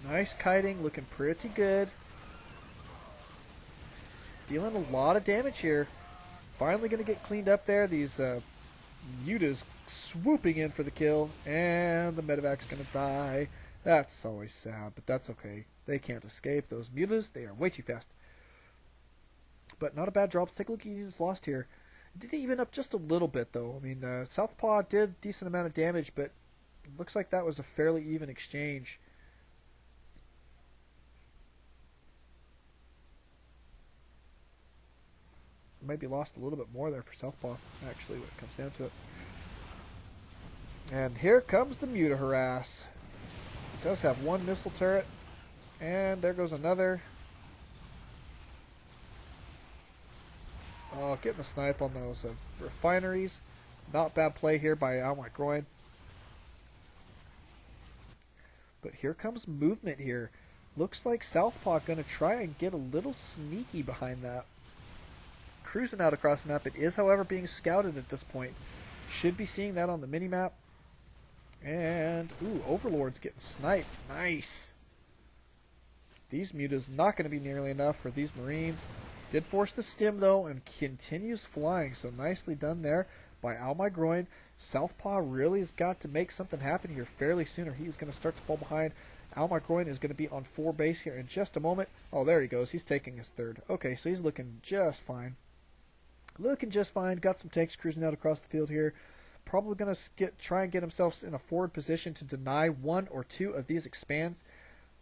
Nice kiting, looking pretty good. Dealing a lot of damage here. Finally going to get cleaned up there. These mutas swooping in for the kill, and the medevac's going to die. That's always sad, but that's okay. They can't escape. Those mutas, they are way too fast. But not a bad drop. Let's take a look at units lost here. It did even up just a little bit, though. I mean, Southpaw did a decent amount of damage, but it looks like that was a fairly even exchange. Might be lost a little bit more there for Southpaw, actually, when it comes down to it. And here comes the Muta Harass. It does have one missile turret, and there goes another. Oh, getting the snipe on those refineries. Not bad play here by Owmygroin. But here comes movement here. Looks like Southpaw going to try and get a little sneaky behind that. Cruising out across the map. It is, however, being scouted at this point. Should be seeing that on the minimap. And, ooh, Overlord's getting sniped. Nice. These mutas not going to be nearly enough for these Marines. Did force the stim, though, and continues flying. So nicely done there by Owmygroin. Southpaw really has got to make something happen here fairly soon, or he's going to start to fall behind. Owmygroin is going to be on 4 base here in just a moment. Oh, there he goes. He's taking his third. Okay, so he's looking just fine. Looking just fine. Got some tanks cruising out across the field here. Probably going to try and get himself in a forward position to deny 1 or 2 of these expands,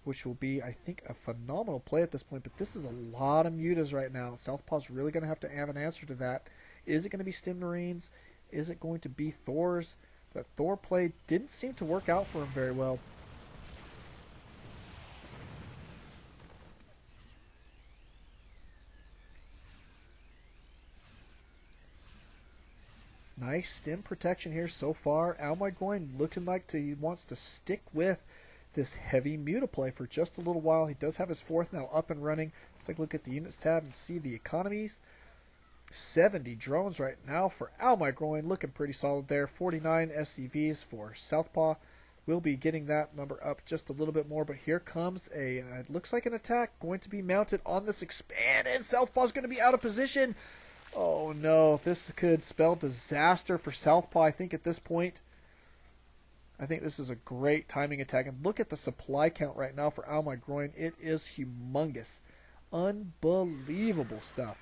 which will be, I think, a phenomenal play at this point. But this is a lot of mutas right now. Southpaw's really going to have to have an answer to that. Is it going to be Stim Marines? Is it going to be Thor's? That Thor play didn't seem to work out for him very well. Nice stim protection here so far. Owmygroin looking like he wants to stick with this heavy muta play for just a little while. He does have his 4th now up and running. Let's take a look at the units tab and see the economies. 70 drones right now for Owmygroin. Looking pretty solid there. 49 SCVs for Southpaw. We'll be getting that number up just a little bit more. But here comes it looks like an attack going to be mounted on this expand. And Southpaw's going to be out of position. Oh no, this could spell disaster for Southpaw, I think, at this point. I think this is a great timing attack. And look at the supply count right now for Owmygroin. It is humongous. Unbelievable stuff.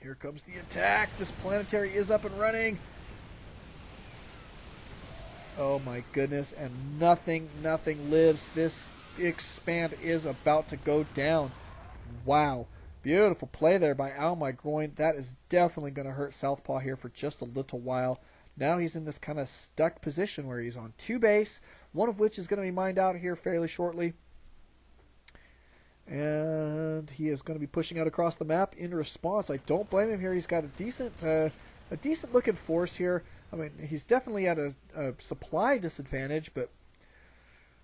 Here comes the attack. This planetary is up and running. Oh my goodness, and nothing lives. This expand is about to go down. Wow. Beautiful play there by Owmygroin. That is definitely going to hurt Southpaw here for just a little while. Now he's in this kind of stuck position where he's on 2 base, one of which is going to be mined out here fairly shortly. And he is going to be pushing out across the map in response. I don't blame him here. He's got a decent looking force here. I mean, he's definitely at a supply disadvantage, but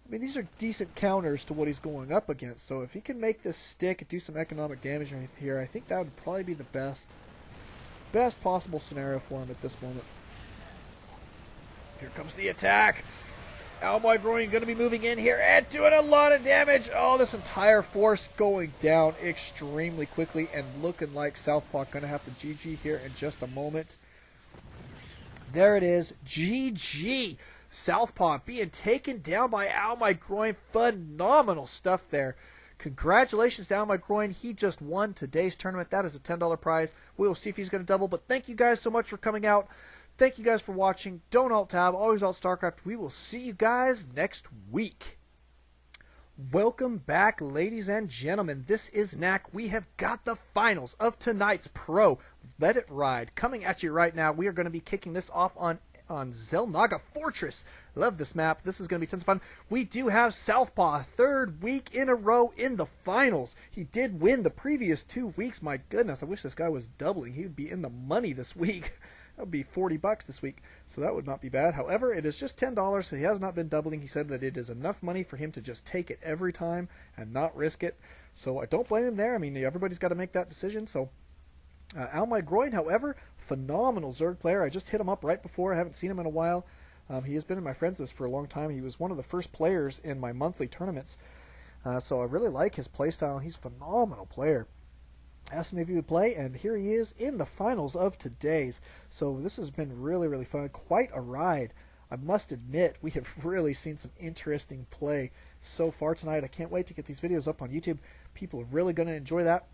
I mean, these are decent counters to what he's going up against. So if he can make this stick and do some economic damage right here, I think that would probably be the best possible scenario for him at this moment. Here comes the attack. Owmygroin going to be moving in here and doing a lot of damage. Oh, this entire force going down extremely quickly and looking like Southpaw going to have to GG here in just a moment. There it is. GG. Southpaw being taken down by Owmygroin. Phenomenal stuff there. Congratulations to Owmygroin. He just won today's tournament. That is a $10 prize. We will see if he's going to double. But thank you guys so much for coming out. Thank you guys for watching. Don't alt-tab. Always alt-StarCraft. We will see you guys next week. Welcome back, ladies and gentlemen. This is Knack. We have got the finals of tonight's Pro Let It Ride coming at you right now. We are going to be kicking this off on Xel'Naga Fortress. Love this map. This is going to be tons of fun. We do have Southpaw, 3rd week in a row in the finals. He did win the previous 2 weeks. My goodness, I wish this guy was doubling. He would be in the money this week. That would be $40 this week, so that would not be bad. However, it is just $10, so he has not been doubling. He said that it is enough money for him to just take it every time and not risk it. So I don't blame him there. I mean, everybody's got to make that decision. So Owmygroin, however, phenomenal Zerg player. I just hit him up right before. I haven't seen him in a while. He has been in my friends list for a long time. He was one of the first players in my monthly tournaments. So I really like his playstyle. He's a phenomenal player. Asked him if he would play, and here he is in the finals of today's. So this has been really, really fun. Quite a ride. I must admit, we have really seen some interesting play so far tonight. I can't wait to get these videos up on YouTube. People are really going to enjoy that.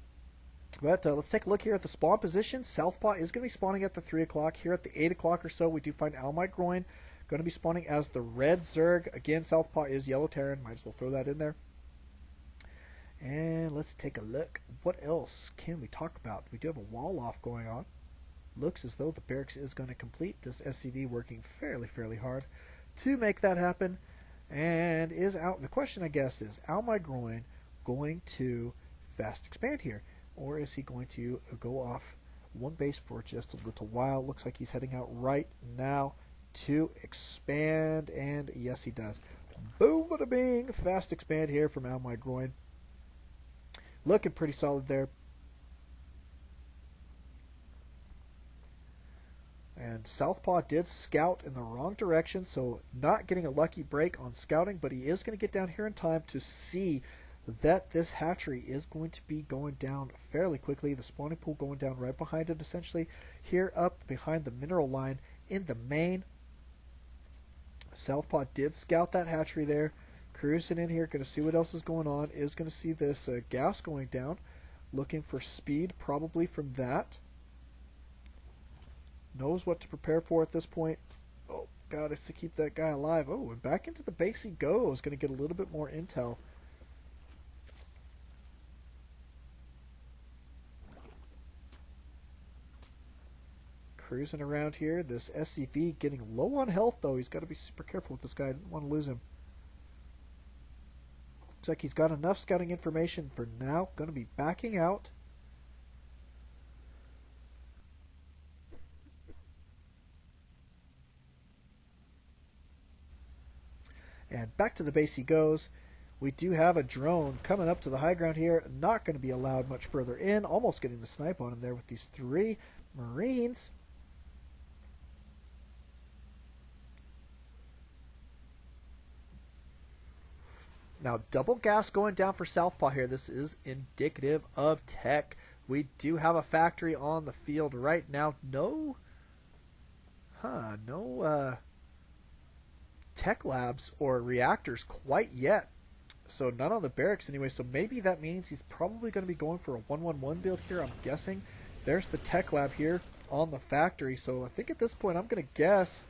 But let's take a look here at the spawn position. Southpaw is going to be spawning at the 3 o'clock. Here at the 8 o'clock or so, we do find Owmygroin going to be spawning as the red Zerg. Again, Southpaw is yellow Terran. Might as well throw that in there. And let's take a look. What else can we talk about? We do have a wall off going on. Looks as though the barracks is going to complete. This SCV working fairly hard to make that happen. And the question, I guess, is Owmygroin going to fast expand here? Or is he going to go off one base for just a little while? Looks like he's heading out right now to expand. And yes, he does. Boom, bada bing. Fast expand here from Owmygroin. Looking pretty solid there. And Southpaw did scout in the wrong direction, so not getting a lucky break on scouting, but he is going to get down here in time to see that this hatchery is going to be going down fairly quickly. The spawning pool going down right behind it, essentially. Here up behind the mineral line in the main. Southpaw did scout that hatchery there. Cruising in here, going to see what else is going on. Is going to see this gas going down. Looking for speed probably from that. Knows what to prepare for at this point. Oh, God, it's to keep that guy alive. Oh, and back into the base he goes. Going to get a little bit more intel. Cruising around here. This SCV getting low on health, though. He's got to be super careful with this guy. I didn't want to lose him. Looks like he's got enough scouting information for now. Going to be backing out. And back to the base he goes. We do have a drone coming up to the high ground here. Not going to be allowed much further in. Almost getting the snipe on him there with these 3 Marines. Now, double gas going down for Southpaw here. This is indicative of tech. We do have a factory on the field right now. No tech labs or reactors quite yet. So none on the barracks anyway. So maybe that means he's probably going to be going for a 1-1-1 build here, I'm guessing. There's the tech lab here on the factory. So I think at this point I'm going to guess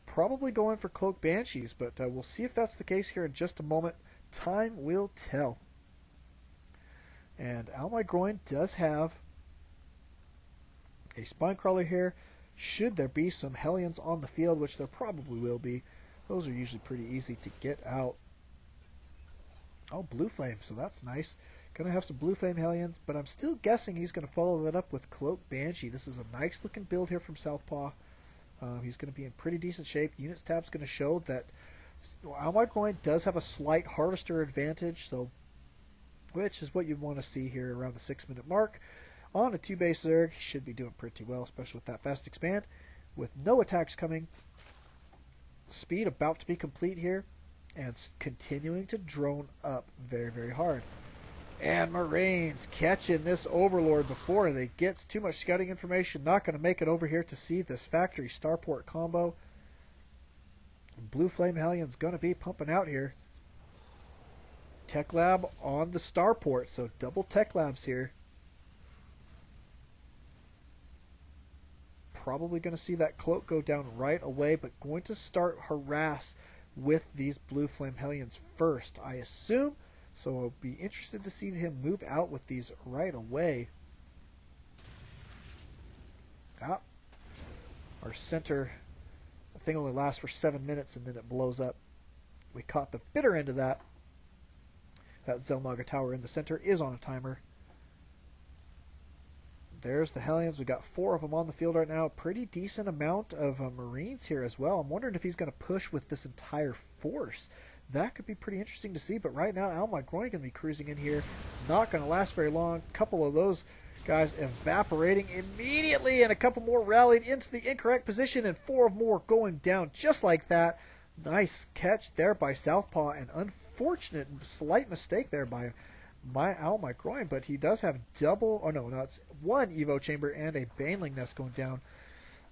probably going for Cloak Banshees. But we'll see if that's the case here in just a moment. Time will tell. And Owmygroin does have a spine crawler here. Should there be some Hellions on the field, which there probably will be, those are usually pretty easy to get out. Oh, Blue Flame, so that's nice. Gonna have some Blue Flame Hellions, but I'm still guessing he's gonna follow that up with Cloak Banshee. This is a nice looking build here from Southpaw. He's gonna be in pretty decent shape. Units tab's gonna show that Owmygroin does have a slight harvester advantage, so which is what you'd want to see here around the 6-minute mark. On a 2-base Zerg, he should be doing pretty well, especially with that fast expand. With no attacks coming, speed about to be complete here, and continuing to drone up very hard. And Marines catching this Overlord before they get too much scouting information. Not going to make it over here to see this factory starport combo. Blue Flame Hellion's going to be pumping out here. Tech Lab on the starport, so double Tech Labs here. Probably going to see that cloak go down right away, but going to start harass with these Blue Flame Hellions first, I assume. So I'll be interested to see him move out with these right away. Our center thing only lasts for 7 minutes and then it blows up. We caught the bitter end of that. That Zelmaga tower in the center is on a timer. there's the Hellions. We got 4 of them on the field right now. Pretty decent amount of Marines here as well. I'm wondering if he's going to push with this entire force. That could be pretty interesting to see. But right now, Owmygroin going to be cruising in here. Not going to last very long. A couple of those guys evaporating immediately, and a couple more rallied into the incorrect position, and 4 more going down just like that. Nice catch there by Southpaw. An unfortunate slight mistake there by Owmygroin, but he does have double, oh no, it's 1 Evo chamber and a Baneling nest going down.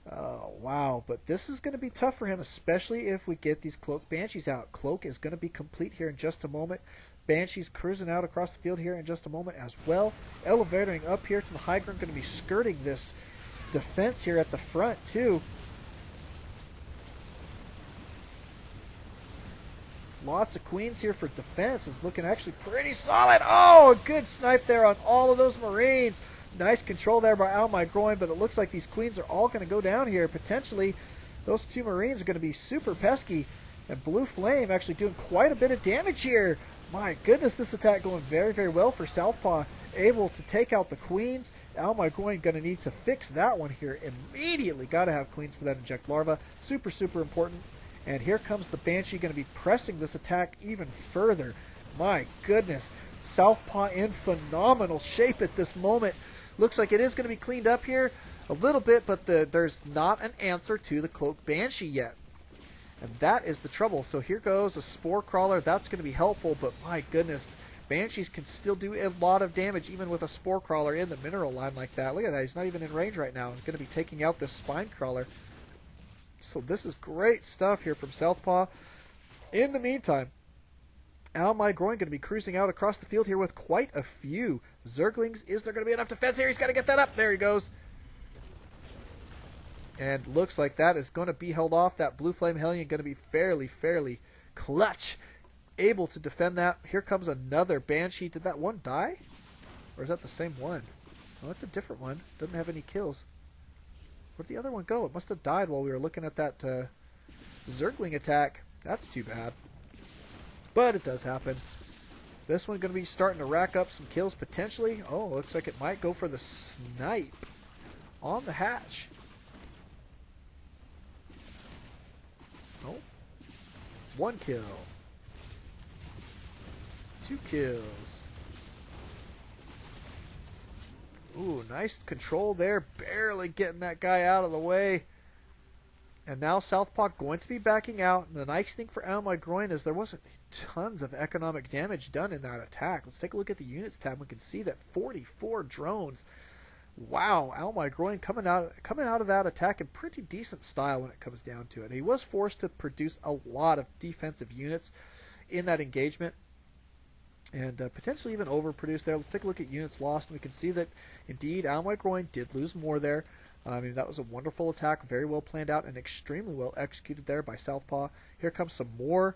Wow, but this is going to be tough for him, especially if we get these Cloak Banshees out. Cloak is going to be complete here in just a moment. Banshees cruising out across the field here in just a moment as well. Elevating up here to the high ground, going to be skirting this defense here at the front too. Lots of queens here for defense. It's looking actually pretty solid. Oh, a good snipe there on all of those Marines. Nice control there by Owmygroin, but it looks like these queens are all going to go down here. Potentially, those 2 Marines are going to be super pesky. And Blue Flame actually doing quite a bit of damage here. My goodness, this attack going very, very well for Southpaw. Able to take out the queens. Owmygroin going to need to fix that one here immediately. Got to have queens for that inject larva. Super, super important. And here comes the Banshee, going to be pressing this attack even further. My goodness, Southpaw in phenomenal shape at this moment. Looks like it is going to be cleaned up here a little bit, but there's not an answer to the Cloak Banshee yet. And that is the trouble. So here goes a Spore Crawler. That's going to be helpful, but my goodness, Banshees can still do a lot of damage even with a Spore Crawler in the mineral line like that. Look at that. He's not even in range right now. He's going to be taking out this Spine Crawler. So this is great stuff here from Southpaw. In the meantime, Owmygroin going to be cruising out across the field here with quite a few Zerglings. Is there going to be enough defense here? He's got to get that up. There he goes. And looks like that is going to be held off. That Blue Flame Hellion going to be fairly clutch. Able to defend that. Here comes another Banshee. Did that one die? Or is that the same one? Oh, it's a different one. Doesn't have any kills. Where'd the other one go? It must have died while we were looking at that Zergling attack. That's too bad. But it does happen. This one's going to be starting to rack up some kills potentially. Oh, looks like it might go for the snipe on the hatch. Oh. 1 kill. 2 kills. Ooh, nice control there. Barely getting that guy out of the way. And now Southpaw going to be backing out. And the nice thing for Owmygroin is there wasn't tons of economic damage done in that attack. Let's take a look at the units tab. We can see that 44 drones. Wow, Owmygroin coming out of that attack in pretty decent style when it comes down to it. He was forced to produce a lot of defensive units in that engagement. And potentially even overproduced there. Let's take a look at units lost, and we can see that indeed Owmygroin did lose more there. I mean, that was a wonderful attack, very well planned out, and extremely well executed there by Southpaw. Here comes some more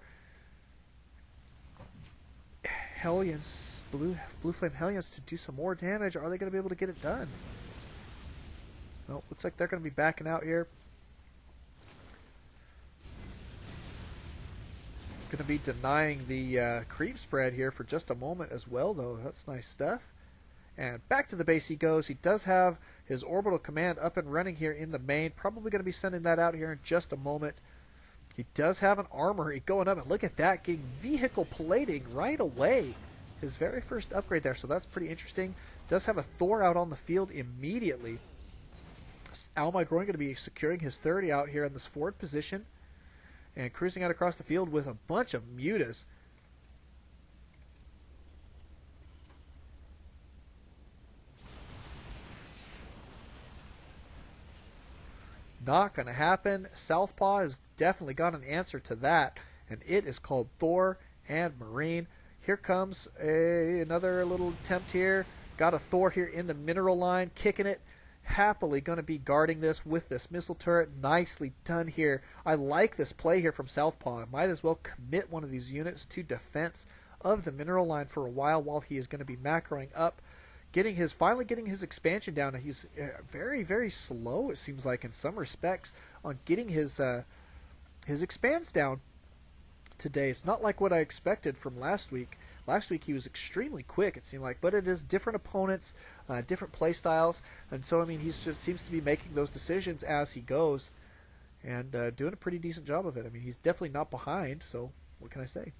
Hellions, Blue Flame Hellions to do some more damage. Are they going to be able to get it done? Well, looks like they're going to be backing out here. Going to be denying the creep spread here for just a moment as well, though. That's nice stuff. And back to the base he goes. He does have his orbital command up and running here in the main. Probably going to be sending that out here in just a moment. He does have an armory going up, and look at that, getting vehicle plating right away. His very first upgrade there, so that's pretty interesting. Does have a Thor out on the field immediately. Owmygroin going to be securing his 30 out here in this forward position. And cruising out across the field with a bunch of mutas. Not going to happen. Southpaw has definitely got an answer to that. And it is called Thor and Marine. Here comes another little attempt here. Got a Thor here in the mineral line. Kicking it. Happily going to be guarding this with this missile turret. Nicely done here. I like this play here from Southpaw. Might as well commit one of these units to defense of the mineral line for a while he is going to be macroing up. Finally getting his expansion down. He's very slow, it seems like, in some respects, on getting his expands down today. It's not like what I expected from last week. Last week he was extremely quick, it seemed like, but it is different opponents, different play styles, and so, I mean, he just seems to be making those decisions as he goes, and doing a pretty decent job of it. I mean, he's definitely not behind, so what can I say?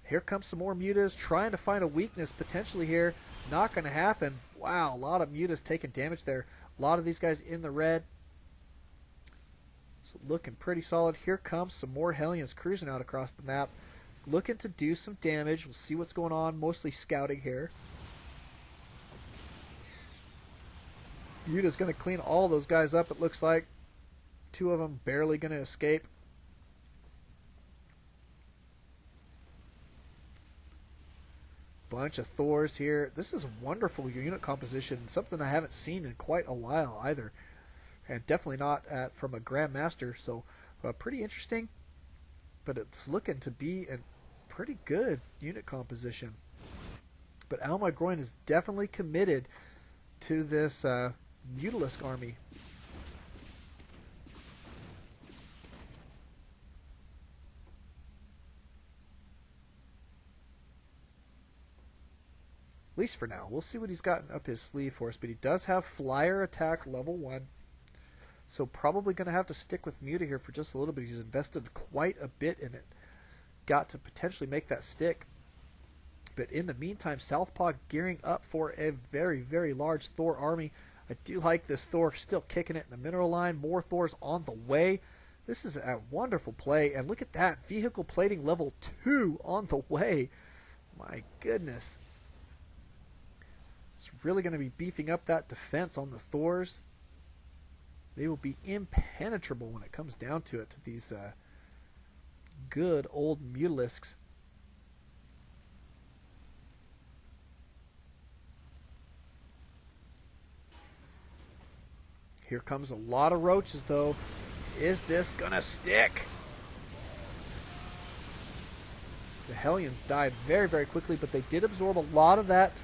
Here comes some more mutas, trying to find a weakness potentially here. Not going to happen. Wow, a lot of mutas taking damage there. A lot of these guys in the red. It's looking pretty solid. Here comes some more Hellions cruising out across the map, looking to do some damage. We'll see what's going on. Mostly scouting here. Muta's going to clean all those guys up, it looks like. Two of them barely going to escape. Bunch of Thors here. This is a wonderful unit composition, something I haven't seen in quite a while either, and definitely not from a Grandmaster, so pretty interesting, but it's looking to be a pretty good unit composition. But Owmygroin is definitely committed to this Mutalisk army. At least for now. We'll see what he's gotten up his sleeve for us, but he does have Flyer Attack level 1. So probably going to have to stick with Muta here for just a little bit. He's invested quite a bit in it. Got to potentially make that stick. But in the meantime, SouthPaw gearing up for a very, very large Thor army. I do like this Thor still kicking it in the mineral line. More Thors on the way. This is a wonderful play. And look at that. Vehicle plating level 2 on the way. My goodness. It's really going to be beefing up that defense on the Thors. They will be impenetrable when it comes down to it, to these good old Mutalisks. Here comes a lot of roaches, though. Is this going to stick? The Hellions died very, very quickly, but they did absorb a lot of that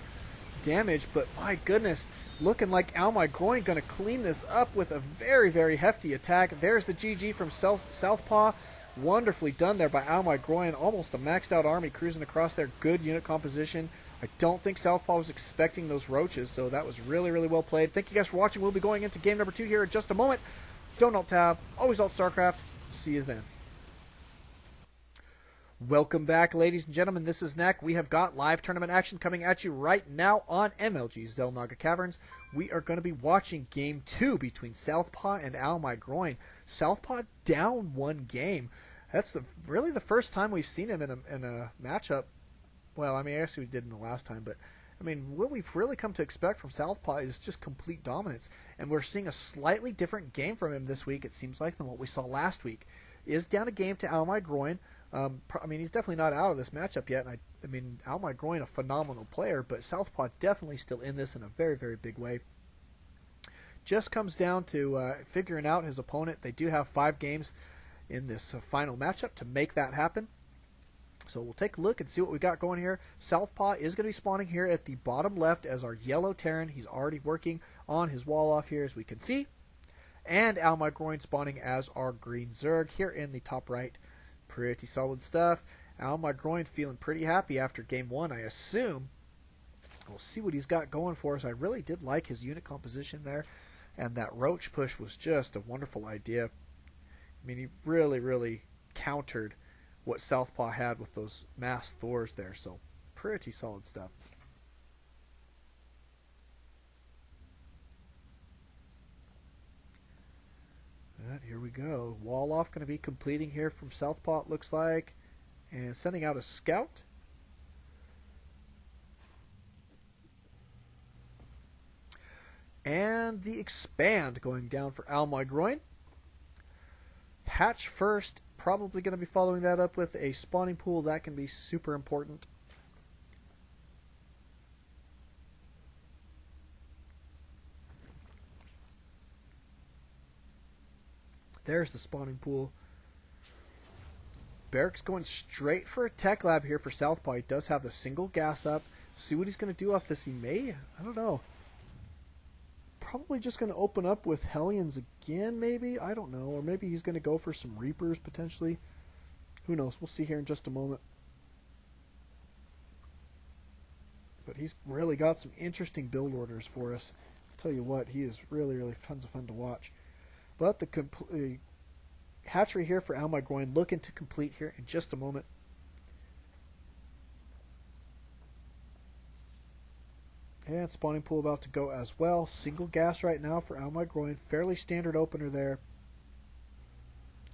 damage. But my goodness, looking like Owmygroin going to clean this up with a very, very hefty attack. There's the GG from SouthPaw. Wonderfully done there by Owmygroin. Almost a maxed out army cruising across there. Good unit composition. I don't think SouthPaw was expecting those roaches, so that was really, really well played. Thank you guys for watching. We'll be going into game number 2 here in just a moment. Don't alt-tab. Always alt-StarCraft. See you then. Welcome back, ladies and gentlemen. This is Knack. We have got live tournament action coming at you right now on MLG Xel'Naga Caverns. We are going to be watching Game 2 between SouthPaw and Owmygroin. SouthPaw down 1 game. That's really the first time we've seen him in a matchup. Well, I mean, I guess we did in the last time, but I mean, what we've really come to expect from SouthPaw is just complete dominance, and we're seeing a slightly different game from him this week, it seems like, than what we saw last week. Is down a game to Owmygroin. I mean, he's definitely not out of this matchup yet. And I mean, Owmygroin, a phenomenal player, but SouthPaw definitely still in this in a very, very big way. Just comes down to figuring out his opponent. They do have 5 games in this final matchup to make that happen. So we'll take a look and see what we got going here. SouthPaw is going to be spawning here at the bottom left as our yellow Terran. He's already working on his wall off here, as we can see. And Owmygroin spawning as our green Zerg here in the top right. Pretty solid stuff. Owmygroin feeling pretty happy after game 1, I assume. We'll see what he's got going for us. I really did like his unit composition there, and that roach push was just a wonderful idea. I mean, he really, really countered what SouthPaw had with those mass Thors there, so pretty solid stuff. And here we go. Wall off going to be completing here from SouthPaw, it looks like, and sending out a scout. And the expand going down for Owmygroin. Hatch first, probably going to be following that up with a spawning pool. That can be super important. There's the spawning pool. Barrick's going straight for a tech lab here for SouthPaw. He does have the single gas up. See what he's going to do off this. He may, I don't know. Probably just going to open up with Hellions again, maybe? I don't know. Or maybe he's going to go for some Reapers, potentially. Who knows? We'll see here in just a moment. But he's really got some interesting build orders for us. I'll tell you what, he is really, really tons of fun to watch. But the hatchery here for Owmygroin looking to complete here in just a moment. And spawning pool about to go as well. Single gas right now for Owmygroin. Fairly standard opener there.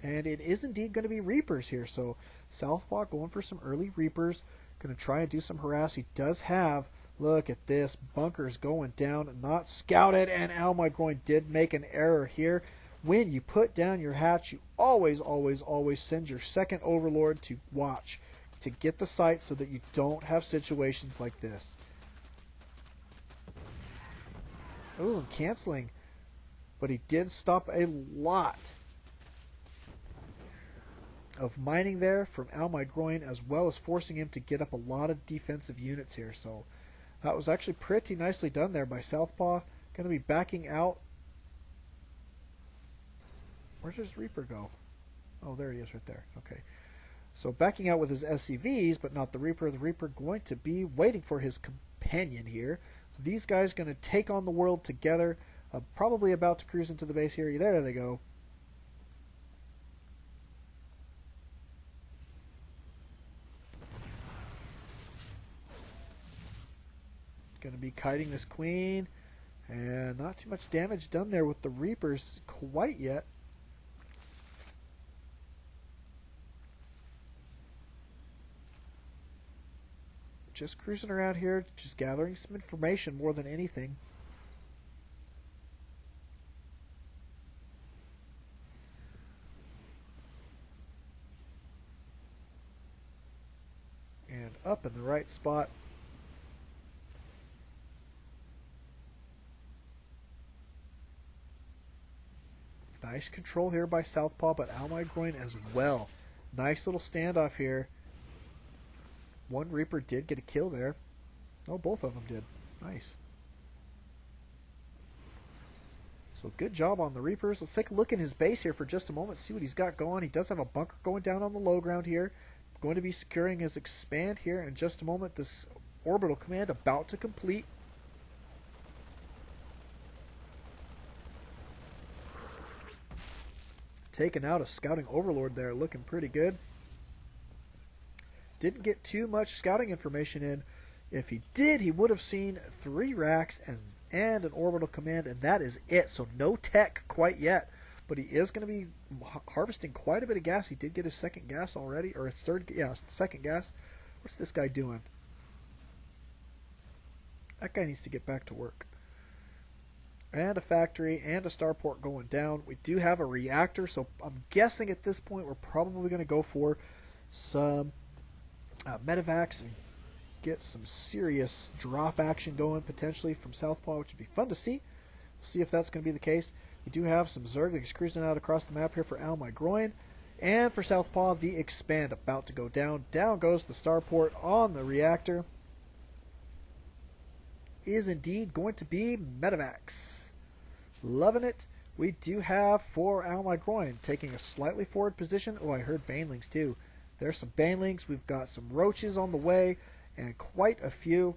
And it is indeed going to be Reapers here. So SouthPaw going for some early Reapers. Going to try and do some harass. He does have, look at this, bunkers going down, not scouted. And Owmygroin did make an error here. When you put down your hatch, you always, always, always send your second overlord to watch, to get the site so that you don't have situations like this. Oh, canceling. But he did stop a lot of mining there from Owmygroin, as well as forcing him to get up a lot of defensive units here. So that was actually pretty nicely done there by SouthPaw. Going to be backing out. Where does Reaper go? Oh, there he is right there. Okay. So backing out with his SCVs, but not the Reaper. The Reaper going to be waiting for his companion here. These guys going to take on the world together. Probably about to cruise into the base here. There they go. Going to be kiting this queen. And not too much damage done there with the Reapers quite yet. Just cruising around here, just gathering some information more than anything. And up in the right spot. Nice control here by SouthPaw, but Owmygroin as well. Nice little standoff here. One Reaper did get a kill there. Oh, both of them did. Nice. So good job on the Reapers. Let's take a look in his base here for just a moment, see what he's got going. He does have a bunker going down on the low ground here. Going to be securing his expand here in just a moment. This orbital command about to complete. Taking out a scouting overlord there, looking pretty good. Didn't get too much scouting information in. If he did, he would have seen 3 racks and an orbital command, and that is it. So no tech quite yet. But he is going to be harvesting quite a bit of gas. He did get his second gas already, or his second gas. What's this guy doing? That guy needs to get back to work. And a factory and a starport going down. We do have a reactor, so I'm guessing at this point we're probably going to go for some medevacs and get some serious drop action going potentially from SouthPaw, which would be fun to see. We'll see if that's going to be the case. We do have some Zerglings cruising out across the map here for Owmygroin. And for SouthPaw, the expand about to go down. Down goes the starport on the reactor. Is indeed going to be medevacs. Loving it. We do have for Owmygroin taking a slightly forward position. Oh, I heard banelings too. There's some banelings. We've got some roaches on the way and quite a few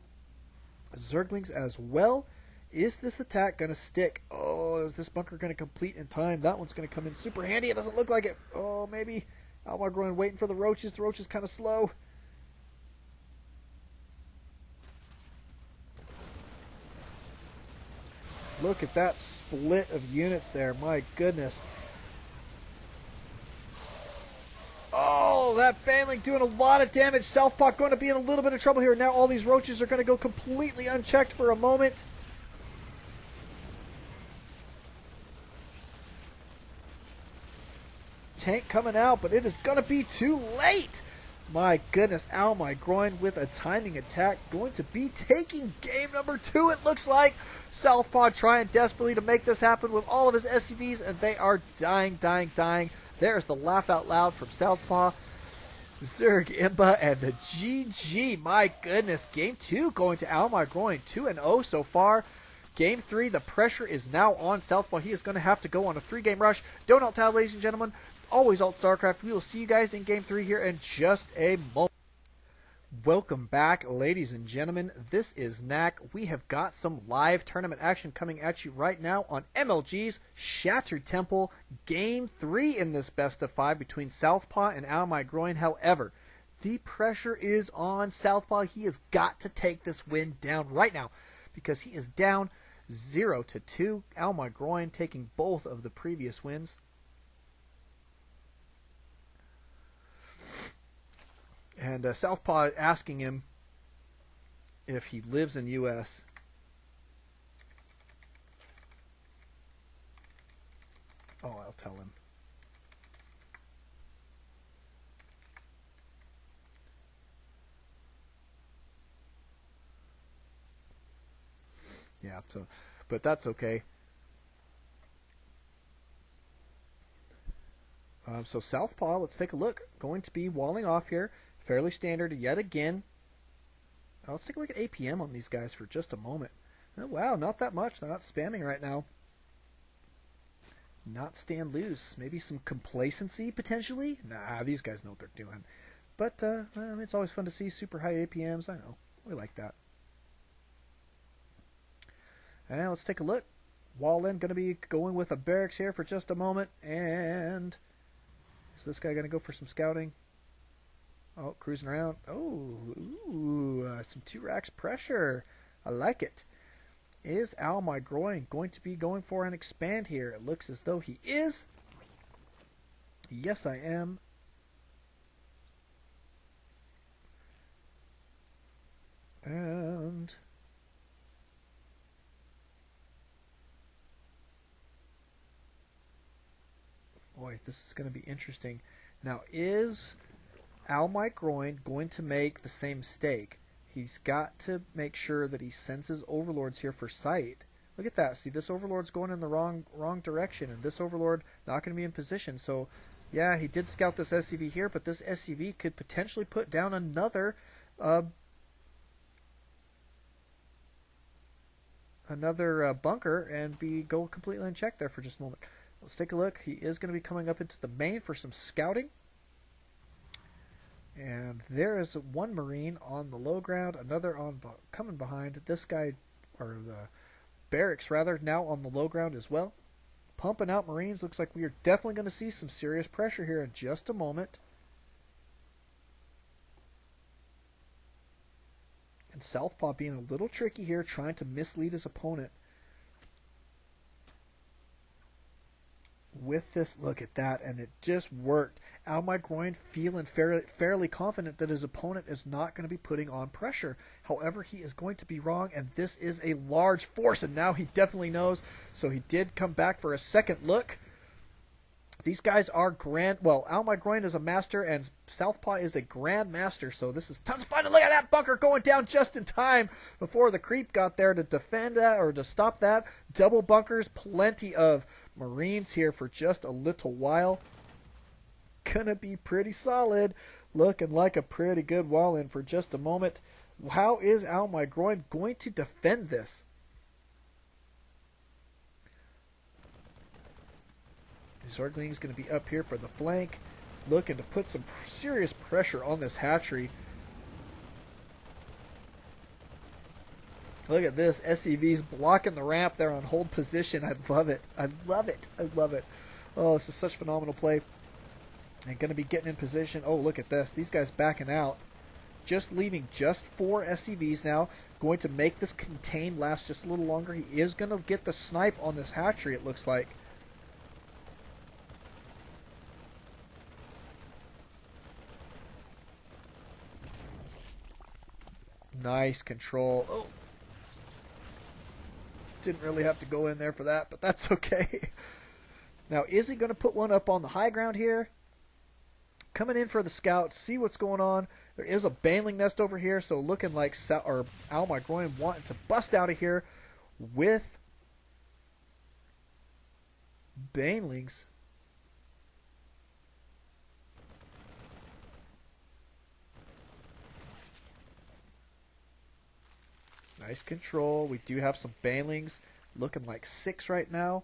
Zerglings as well. Is this attack going to stick? Oh, is this bunker going to complete in time? That one's going to come in super handy. It doesn't look like it. Oh, maybe. Owmygroin waiting for the roaches. The roaches kind of slow. Look at that split of units there. My goodness. Oh, that baneling doing a lot of damage. SouthPaw going to be in a little bit of trouble here. Now all these roaches are going to go completely unchecked for a moment. Tank coming out, but it is going to be too late. My goodness, Owmygroin with a timing attack going to be taking game number 2, it looks like. SouthPaw trying desperately to make this happen with all of his SCVs, and they are dying, dying, dying. There's the laugh out loud from SouthPaw. Zerg, Imba, and the GG. My goodness, game 2 going to Owmygroin. 2-0 so far. Game 3, the pressure is now on SouthPaw. He is going to have to go on a 3-game rush. Don't alt tab, ladies and gentlemen. Always alt StarCraft. We will see you guys in game 3 here in just a moment. Welcome back, ladies and gentlemen. This is Knack. We have got some live tournament action coming at you right now on MLG's Shattered Temple Game 3 in this best of 5 between SouthPaw and Owmygroin. However, the pressure is on SouthPaw. He has got to take this win down right now because he is down 0-2. Owmygroin taking both of the previous wins. And SouthPaw asking him if he lives in U.S. Oh, I'll tell him. Yeah, but that's okay. So SouthPaw, let's take a look. Going to be walling off here. Fairly standard yet again. Let's take a look at APM on these guys for just a moment. Oh, wow, not that much. They're not spamming right now. Not stand loose. Maybe some complacency, potentially? Nah, these guys know what they're doing. But it's always fun to see super high APMs. I know. We like that. And let's take a look. Wallin going to be going with a barracks here for just a moment. And is this guy going to go for some scouting? Oh, cruising around. Oh, ooh, some 2 racks pressure. I like it. Is Owmygroin going to be going for an expand here? It looks as though he is. Yes, I am. And boy, this is going to be interesting. Now, is Owmygroin going to make the same mistake? He's got to make sure that he sends his overlords here for sight. Look at that. See, this overlord's going in the wrong direction, and this overlord not going to be in position. So, yeah, he did scout this SCV here, but this SCV could potentially put down another bunker and go completely unchecked there for just a moment. Let's take a look. He is going to be coming up into the main for some scouting. And there is one Marine on the low ground, another coming behind. This guy, or the barracks rather, now on the low ground as well. Pumping out Marines. Looks like we are definitely going to see some serious pressure here in just a moment. And SouthPaw being a little tricky here, trying to mislead his opponent. With this, look at that, and it just worked. Owmygroin feeling fairly confident that his opponent is not going to be putting on pressure. However, he is going to be wrong, and this is a large force, and now he definitely knows. So he did come back for a second look. These guys are Owmygroin is a master, and SouthPaw is a grand master. So this is tons of fun. And look at that bunker going down just in time before the creep got there to defend that or to stop that. Double bunkers, plenty of Marines here for just a little while. Gonna be pretty solid. Looking like a pretty good wall in for just a moment. How is Owmygroin going to defend this? Zergling's going to be up here for the flank, looking to put some serious pressure on this hatchery. Look at this. SCV's blocking the ramp there on hold position. I love it. I love it. I love it. Oh, this is such phenomenal play. And going to be getting in position. Oh, look at this. These guys backing out. Just leaving just 4 SCVs now. Going to make this contain last just a little longer. He is going to get the snipe on this hatchery, it looks like. Nice control. Oh. Didn't really have to go in there for that, but that's okay. Now, is he going to put one up on the high ground here? Coming in for the scout, see what's going on. There is a baneling nest over here, so looking like Owmygroin wanting to bust out of here with banelings. Nice control. We do have some banelings, looking like 6 right now.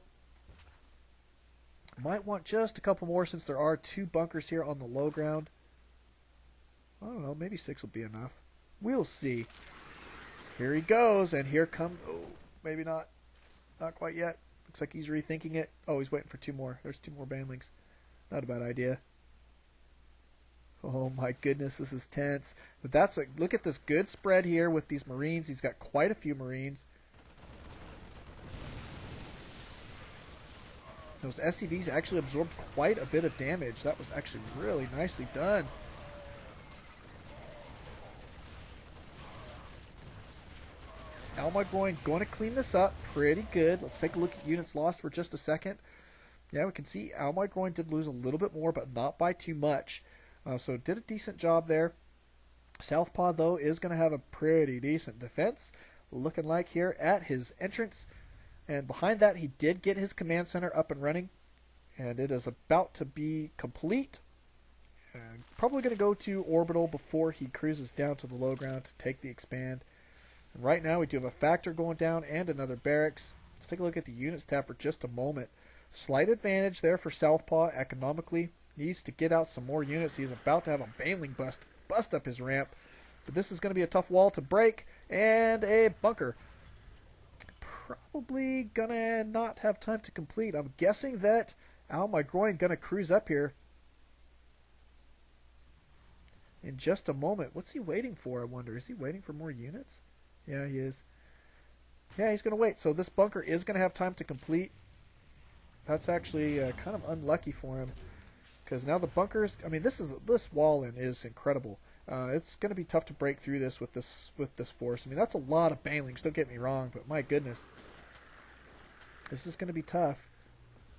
Might want just a couple more since there are 2 bunkers here on the low ground. I don't know, maybe 6 will be enough. We'll see. Here he goes, and here comes... Oh, maybe not. Not quite yet. Looks like he's rethinking it. Oh, he's waiting for 2 more. There's 2 more banelings. Not a bad idea. Oh my goodness, this is tense. But that's a look at this good spread here with these Marines. He's got quite a few Marines. Those SCVs actually absorbed quite a bit of damage. That was actually really nicely done. Owmygroin going to clean this up pretty good. Let's take a look at units lost for just a second. Yeah, we can see Owmygroin did lose a little bit more, but not by too much. So did a decent job there. SouthPaw, though, is going to have a pretty decent defense. Looking like here at his entrance. And behind that, he did get his command center up and running. And it is about to be complete. And probably going to go to orbital before he cruises down to the low ground to take the expand. And right now, we do have a factor going down and another barracks. Let's take a look at the units tab for just a moment. Slight advantage there for SouthPaw economically. Needs to get out some more units. He's about to have a baneling bust up his ramp. But this is going to be a tough wall to break. And a bunker. Probably going to not have time to complete. I'm guessing that Owmygroin going to cruise up here in just a moment. What's he waiting for, I wonder? Is he waiting for more units? Yeah, he is. Yeah, he's going to wait. So this bunker is going to have time to complete. That's actually kind of unlucky for him. Because now the bunkers, I mean, this wall in is incredible. It's going to be tough to break through this with this force. I mean, that's a lot of banelings. Don't get me wrong, but my goodness, this is going to be tough.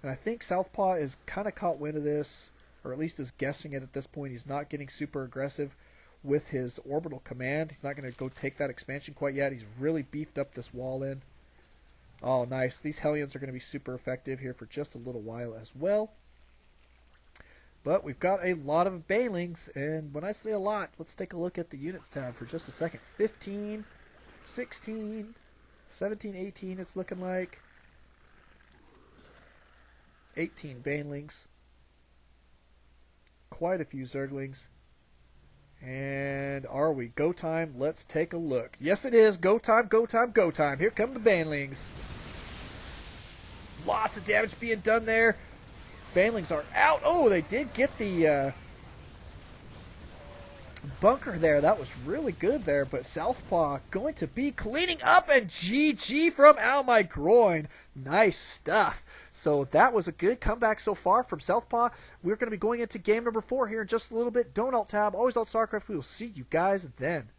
And I think SouthPaw is kind of caught wind of this, or at least is guessing it at this point. He's not getting super aggressive with his orbital command. He's not going to go take that expansion quite yet. He's really beefed up this wall in. Oh, nice. These Hellions are going to be super effective here for just a little while as well. But we've got a lot of banelings, and when I say a lot, let's take a look at the units tab for just a second. 15, 16, 17, 18 it's looking like. 18 banelings. Quite a few zerglings. And are we go time? Let's take a look. Yes, it is. Go time, go time, go time. Here come the banelings. Lots of damage being done there. Banelings are out. Oh, they did get the bunker there. That was really good there. But SouthPaw going to be cleaning up, and GG from Owmygroin. Nice stuff. So that was a good comeback so far from SouthPaw. We're going to be going into game number 4 here in just a little bit. Don't alt tab. Always alt StarCraft. We will see you guys then.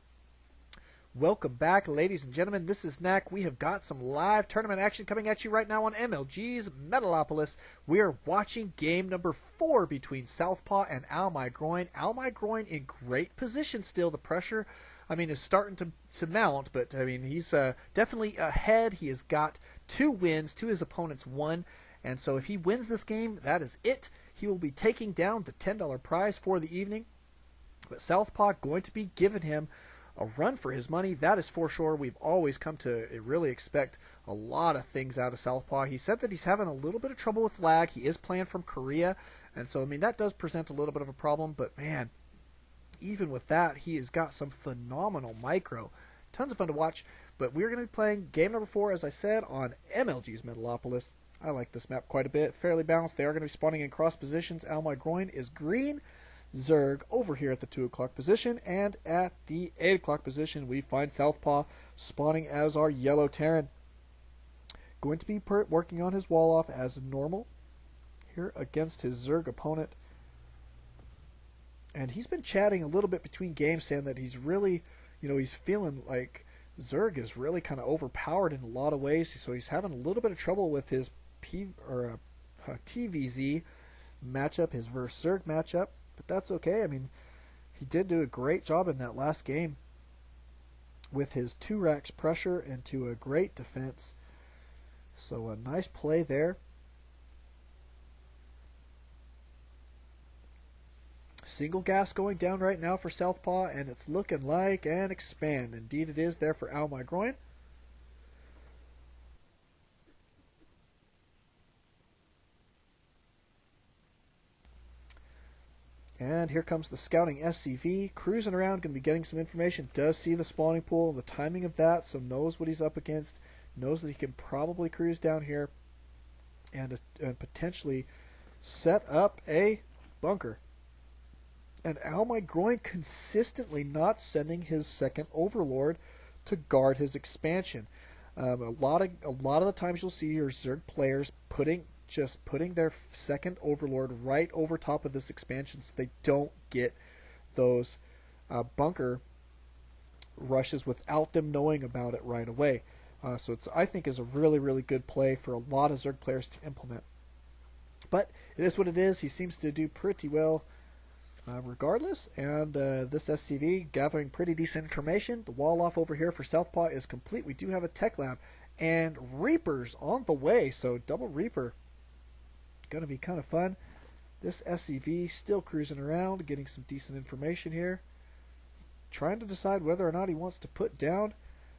Welcome back, ladies and gentlemen. This is Knack. We have got some live tournament action coming at you right now on MLG's Metalopolis. We are watching game number 4 between SouthPaw and Owmygroin. Owmygroin in great position still. The pressure, I mean, is starting to mount, but I mean, he's definitely ahead. He has got 2 wins to his opponent's 1. And so if he wins this game, that is it. He will be taking down the $10 prize for the evening. But SouthPaw going to be giving him a run for his money, that is for sure. We've always come to really expect a lot of things out of SouthPaw. He said that he's having a little bit of trouble with lag. He is playing from Korea, and so, I mean, that does present a little bit of a problem, but man, even with that, he has got some phenomenal micro. Tons of fun to watch, but we're going to be playing game number 4, as I said, on MLG's Metalopolis. I like this map quite a bit. Fairly balanced. They are going to be spawning in cross positions. Owmygroin is green. Zerg over here at the 2 o'clock position, and at the 8 o'clock position we find SouthPaw spawning as our yellow Terran. Going to be working on his wall off as normal here against his Zerg opponent. And he's been chatting a little bit between games, saying that he's really, he's feeling like Zerg is really kind of overpowered in a lot of ways, so he's having a little bit of trouble with his TVZ matchup, his versus Zerg matchup. But that's okay. I mean, he did do a great job in that last game with his 2 racks pressure into a great defense. So a nice play there. Single gas going down right now for SouthPaw, and it's looking like an expand. Indeed it is there for Owmygroin. And here comes the scouting SCV, cruising around, going to be getting some information. Does see the spawning pool, the timing of that, so knows what he's up against. Knows that he can probably cruise down here and potentially set up a bunker. And Owmygroin consistently not sending his second overlord to guard his expansion. A lot of the times you'll see your Zerg players putting their second overlord right over top of this expansion so they don't get those bunker rushes without them knowing about it right away. So I think is a really, really good play for a lot of Zerg players to implement. But it is what it is. He seems to do pretty well regardless. And this SCV gathering pretty decent information. The wall off over here for Southpaw is complete. We do have a tech lab and Reapers on the way. So double Reaper. Going to be kind of fun. This SCV still cruising around, getting some decent information here. Trying to decide whether or not he wants to put down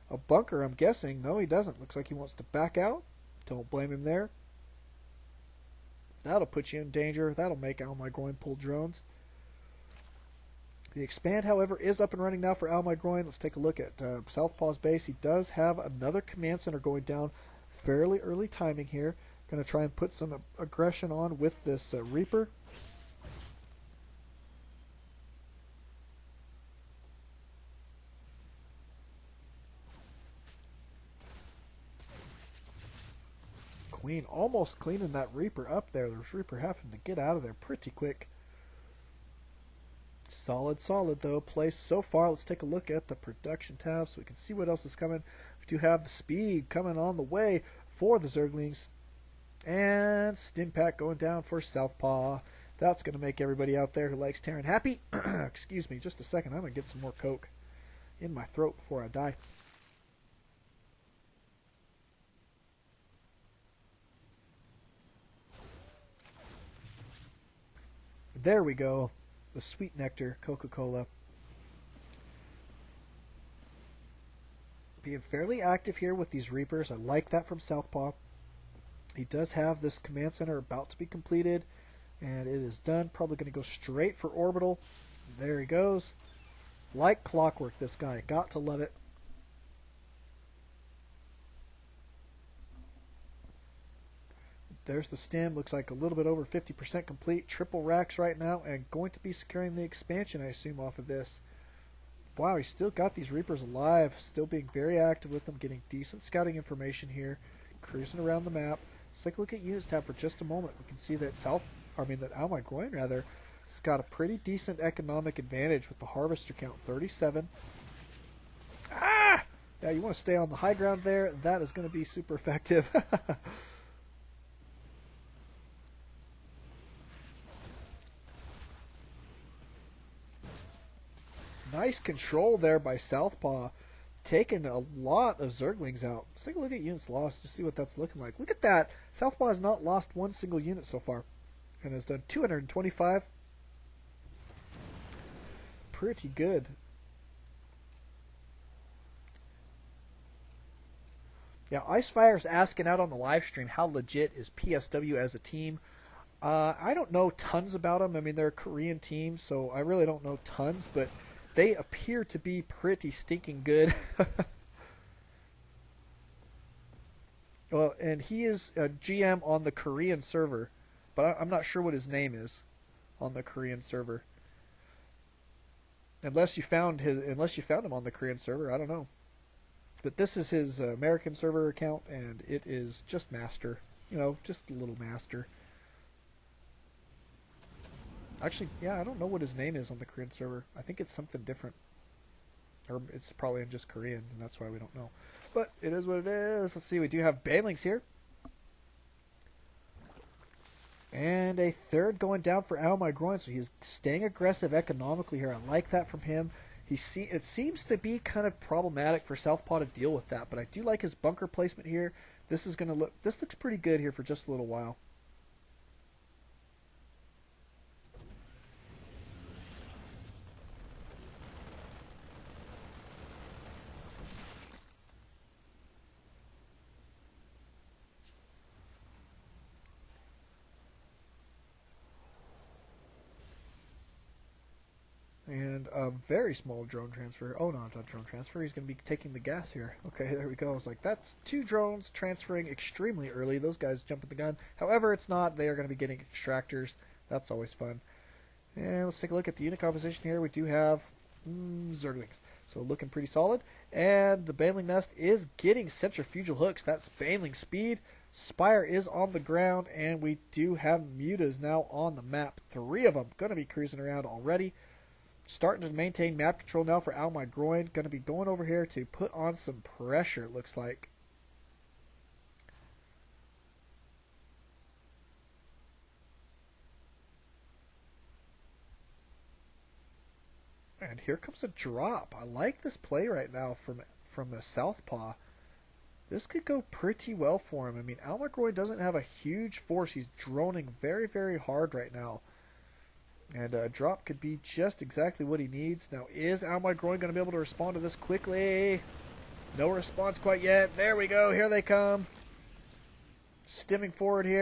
a bunker, I'm guessing. No, he doesn't. Looks like he wants to back out. Don't blame him there. That'll put you in danger. That'll make Owmygroin pull drones. The expand, however, is up and running now for Owmygroin. Let's take a look at Southpaw's base. He does have another command center going down fairly early timing here. Going to try and put some aggression on with this Reaper. Queen almost cleaning that Reaper up there. There's Reaper having to get out of there pretty quick. Solid though. Place so far. Let's take a look at the production tab so we can see what else is coming. We do have the speed coming on the way for the Zerglings. And Stimpack going down for Southpaw. That's going to make everybody out there who likes Terran happy. Excuse me, just a second. I'm going to get some more Coke in my throat before I die. There we go. The sweet nectar, Coca-Cola. Being fairly active here with these Reapers. I like that from Southpaw. He does have this command center about to be completed, and it is done. Probably going to go straight for orbital. There he goes. Like clockwork, this guy. Got to love it. There's the stem. Looks like a little bit over 50% complete. Triple racks right now, and going to be securing the expansion, I assume, off of this. Wow, he's still got these Reapers alive. Still being very active with them. Getting decent scouting information here. Cruising around the map. Let's take a look at units tab for just a moment. We can see that that Owmygroin rather has got a pretty decent economic advantage with the harvester count 37. Ah! Yeah, you want to stay on the high ground there. That is going to be super effective. Nice control there by Southpaw. Taking a lot of Zerglings out. Let's take a look at units lost to see what that's looking like. Look at that. Southpaw has not lost one single unit so far. And has done 225. Pretty good. Yeah, Icefire's asking out on the live stream how legit is PSW as a team. I don't know tons about them. I mean, they're a Korean team, so I really don't know tons, but they appear to be pretty stinking good. Well, and he is a GM on the Korean server, but I'm not sure what his name is on the Korean server. Unless you found him on the Korean server, I don't know. But this is his American server account, and it is just master. You know, just a little master. Actually, yeah, I don't know what his name is on the Korean server. I think it's something different. Or it's probably in just Korean, and that's why we don't know. But it is what it is. Let's see, we do have Banelings here. And a third going down for Owmygroin, so he's staying aggressive economically here. I like that from him. It seems to be kind of problematic for Southpaw to deal with that, but I do like his bunker placement here. This looks pretty good here for just a little while. a very small drone transfer. Oh, no, not a drone transfer. He's going to be taking the gas here. Okay, there we go. It's like, that's 2 drones transferring extremely early. Those guys jumping the gun. However, it's not. They are going to be getting extractors. That's always fun. And let's take a look at the unit composition here. We do have Zerglings. So looking pretty solid. And the Baneling Nest is getting centrifugal hooks. That's Baneling speed. Spire is on the ground, and we do have mutas now on the map. 3 of them going to be cruising around already. Starting to maintain map control now for Owmygroin. Going to be going over here to put on some pressure, it looks like. And here comes a drop. I like this play right now from a Southpaw. This could go pretty well for him. I mean, Owmygroin doesn't have a huge force. He's droning very, very hard right now. And a drop could be just exactly what he needs. Now, is Owmygroin going to be able to respond to this quickly? No response quite yet. There we go. Here they come. Stimming forward here.